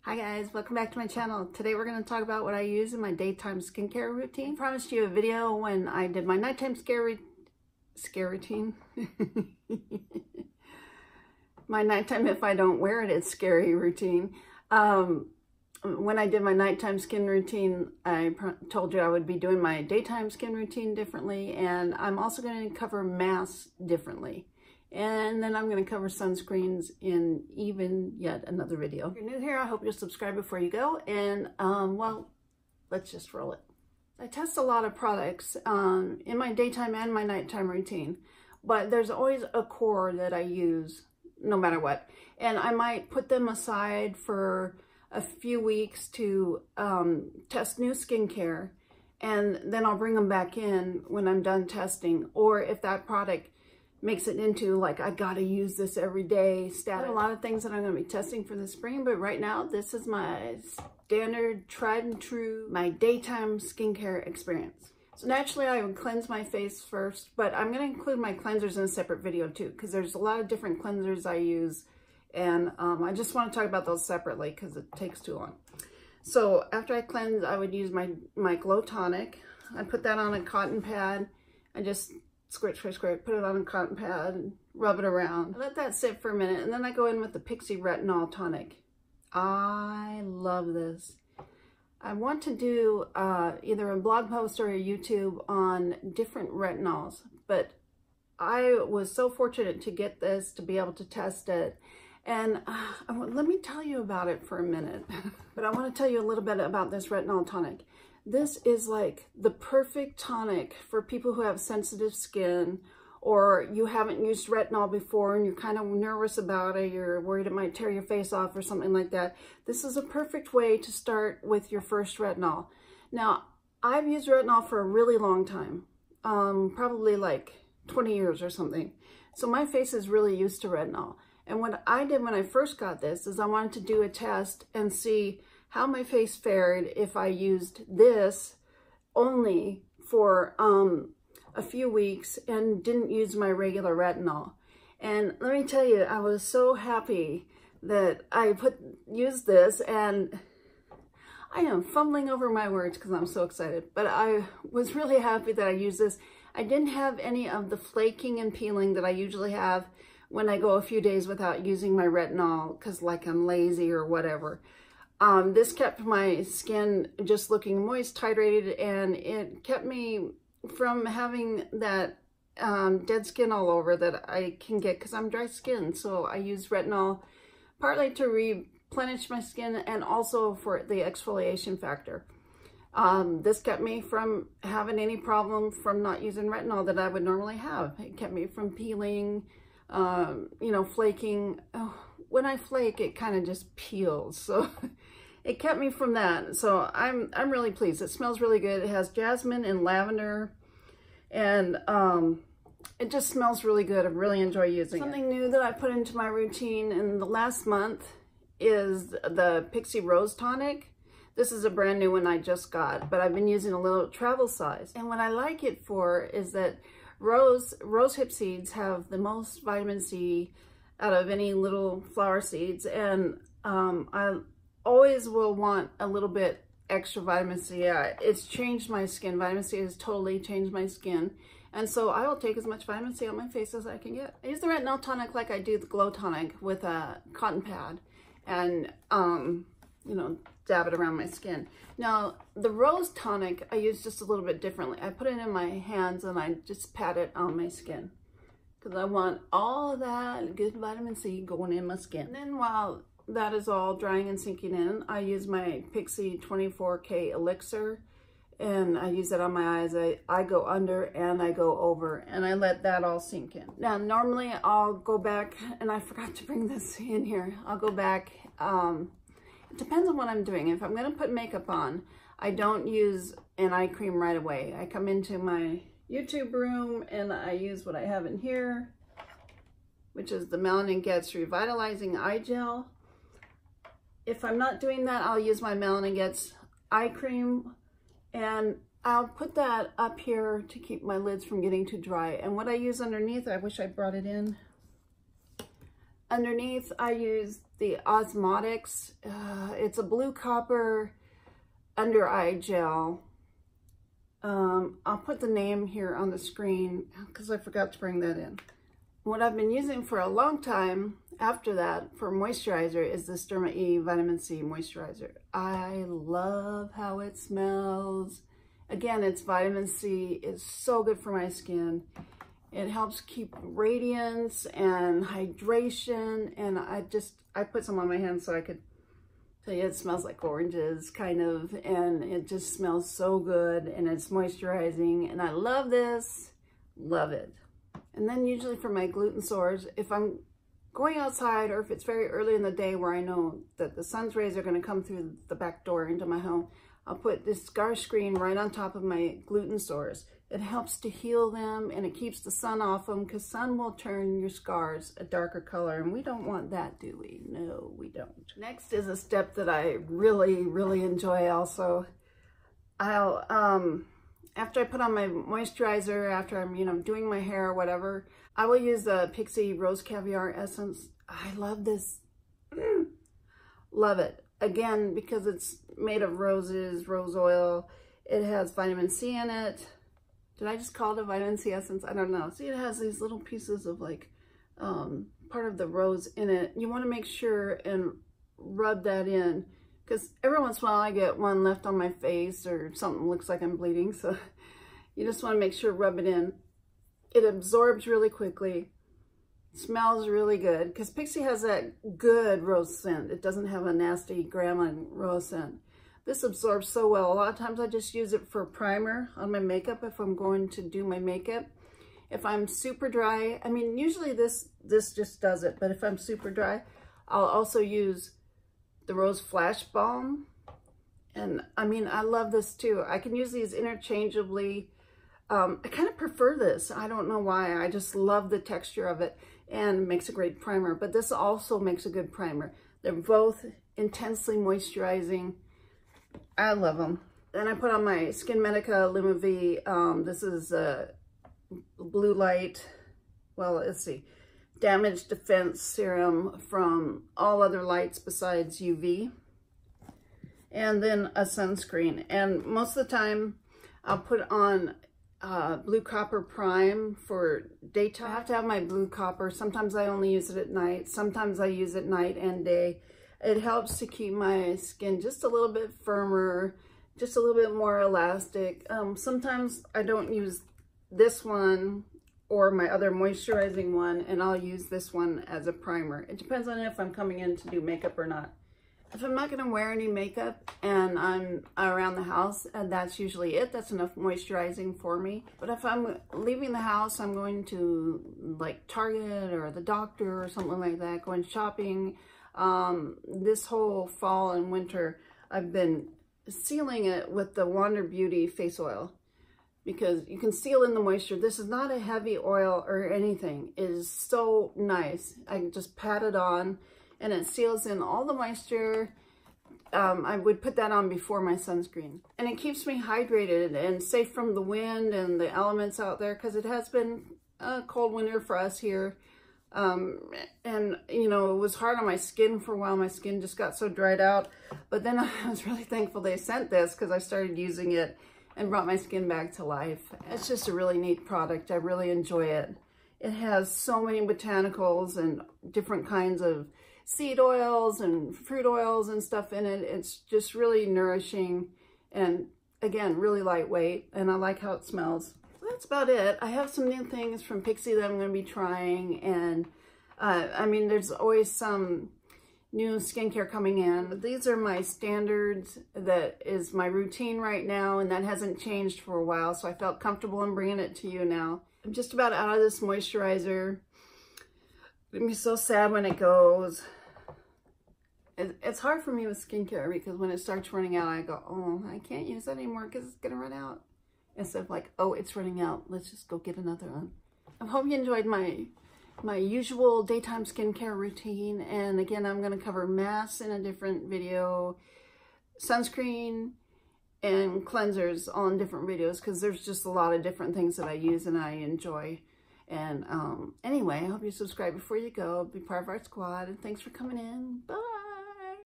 Hi guys, welcome back to my channel. Today we're going to talk about what I use in my daytime skincare routine. I promised you a video when I did my nighttime scare routine. My nighttime if I don't wear it, it's scary routine. When I did my nighttime skin routine, I told you I would be doing my daytime skin routine differently, and I'm also going to cover masks differently. And then I'm going to cover sunscreens in even yet another video. If you're new here, I hope you'll subscribe before you go. And, well, let's just roll it. I test a lot of products in my daytime and my nighttime routine, but there's always a core that I use no matter what. And I might put them aside for a few weeks to test new skincare, and then I'll bring them back in when I'm done testing, or if that product makes it into like I gotta use this every day status. A lot of things that I'm gonna be testing for the spring, but right now this is my standard tried and true my daytime skincare experience. So naturally I would cleanse my face first, but I'm gonna include my cleansers in a separate video too, because there's a lot of different cleansers I use, and I just want to talk about those separately because it takes too long. So after I cleanse, I would use my Glow Tonic. I put that on a cotton pad. I just squirt, put it on a cotton pad and rub it around. I let that sit for a minute, and then I go in with the Pixi Retinol Tonic. I love this. I want to do either a blog post or a YouTube on different retinols, but I was so fortunate to get this, to be able to test it. And let me tell you about it for a minute. But I want to tell you a little bit about this retinol tonic. This is like the perfect tonic for people who have sensitive skin, or you haven't used retinol before and you're kind of nervous about it, you're worried it might tear your face off or something like that. This is a perfect way to start with your first retinol. Now, I've used retinol for a really long time, probably like 20 years or something. So my face is really used to retinol. And what I did when I first got this is I wanted to do a test and see how my face fared if I used this only for a few weeks and didn't use my regular retinol. And let me tell you, I was so happy that I used this, and I am fumbling over my words because I'm so excited, but I was really happy that I used this. I didn't have any of the flaking and peeling that I usually have when I go a few days without using my retinol because like I'm lazy or whatever. This kept my skin just looking moist, hydrated, and it kept me from having that dead skin all over that I can get because I'm dry skin. So I use retinol partly to replenish my skin and also for the exfoliation factor. This kept me from having any problem from not using retinol that I would normally have. It kept me from peeling, you know, flaking. Oh, when I flake, it kind of just peels. So it kept me from that. So I'm really pleased. It smells really good. It has jasmine and lavender, and it just smells really good. I really enjoy using it. Something new that I put into my routine in the last month is the Pixi Rose Tonic. This is a brand new one I just got, but I've been using a little travel size. And what I like it for is that rose hip seeds have the most vitamin C out of any little flower seeds, and I always will want a little bit extra vitamin C. It's changed my skin. Vitamin C has totally changed my skin, and so I will take as much vitamin C on my face as I can get. I use the retinol tonic like I do the Glow Tonic with a cotton pad, and you know, dab it around my skin. Now, the Rose Tonic I use just a little bit differently. I put it in my hands and I just pat it on my skin because I want all of that good vitamin C going in my skin. And then while that is all drying and sinking in, I use my Pixi 24K Elixir, and I use that on my eyes. I go under and I go over, and I let that all sink in. Now, normally I'll go back, and I forgot to bring this in here. I'll go back, it depends on what I'm doing. If I'm going to put makeup on, I don't use an eye cream right away. I come into my YouTube room and I use what I have in here, which is the Melanin Gets Revitalizing Eye Gel. If I'm not doing that, I'll use my Melanin Gets eye cream, and I'll put that up here to keep my lids from getting too dry. And what I use underneath, I wish I brought it in. Underneath, I use the Osmotics. It's a blue copper under eye gel. I'll put the name here on the screen because I forgot to bring that in. What I've been using for a long time after that for moisturizer is this DermaE Vitamin C Moisturizer. I love how it smells. Again, it's vitamin C. It's so good for my skin. It helps keep radiance and hydration, and I put some on my hands so I could tell you it smells like oranges, kind of, and it just smells so good, and it's moisturizing, and I love this, love it. And then usually for my gluten sores, if I'm going outside or if it's very early in the day where I know that the sun's rays are going to come through the back door into my home, I'll put this Scarscreen right on top of my gluten sores. It helps to heal them, and it keeps the sun off them, because sun will turn your scars a darker color, and we don't want that, do we? No, we don't. Next is a step that I really, really enjoy also. I'll, after I put on my moisturizer, after I'm, doing my hair or whatever, I will use the Pixi Rose Caviar Essence. I love this. Love it. Again, because it's made of roses, rose oil. It has vitamin C in it. Did I just call it a vitamin C essence? I don't know. See, it has these little pieces of like part of the rose in it. You want to make sure and rub that in, because every once in a while I get one left on my face or something looks like I'm bleeding. So you just want to make sure, rub it in. It absorbs really quickly. Smells really good, because Pixi has that good rose scent. It doesn't have a nasty grandma rose scent. This absorbs so well. A lot of times I just use it for primer on my makeup if I'm going to do my makeup. If I'm super dry, I mean, usually this just does it, but if I'm super dry, I'll also use the Rose Flash Balm. And I mean, I love this too. I can use these interchangeably. I kind of prefer this. I don't know why. I just love the texture of it, and makes a great primer. But this also makes a good primer. They're both intensely moisturizing. I love them. Then I put on my Skin Medica LumiV. This is blue light. Well, let's see. Damage defense serum from all other lights besides UV. And then a sunscreen. And most of the time I'll put on blue copper prime for daytime. I have to have my blue copper. Sometimes I only use it at night. Sometimes I use it night and day. It helps to keep my skin just a little bit firmer, just a little bit more elastic. Sometimes I don't use this one or my other moisturizing one, and I'll use this one as a primer. It depends on if I'm coming in to do makeup or not. If I'm not going to wear any makeup and I'm around the house, and that's usually it. That's enough moisturizing for me. But if I'm leaving the house, I'm going to like Target or the doctor or something like that, going shopping. This whole fall and winter, I've been sealing it with the Wander Beauty face oil, because you can seal in the moisture. This is not a heavy oil or anything. It is so nice. I can just pat it on and it seals in all the moisture. I would put that on before my sunscreen. And it keeps me hydrated and safe from the wind and the elements out there, because it has been a cold winter for us here. And it was hard on my skin for a while. My skin just got so dried out. But then I was really thankful they sent this, because I started using it and brought my skin back to life. It's just a really neat product. I really enjoy it. It has so many botanicals and different kinds of seed oils and fruit oils and stuff in it. It's just really nourishing, and again, really lightweight, and I like how it smells. That's about it. I have some new things from Pixi that I'm going to be trying, and I mean, there's always some new skincare coming in. But these are my standards. That is my routine right now, and that hasn't changed for a while, so I felt comfortable in bringing it to you now. I'm just about out of this moisturizer. It'll be so sad when it goes. It's hard for me with skincare, because when it starts running out, I go, oh, I can't use that anymore because it's going to run out. Instead of like, oh, it's running out, let's just go get another one. I hope you enjoyed my usual daytime skincare routine. And again, I'm going to cover masks in a different video, sunscreen, and cleansers all in different videos, because there's just a lot of different things that I use and I enjoy. And anyway, I hope you subscribe before you go. Be part of our squad. And thanks for coming in. Bye.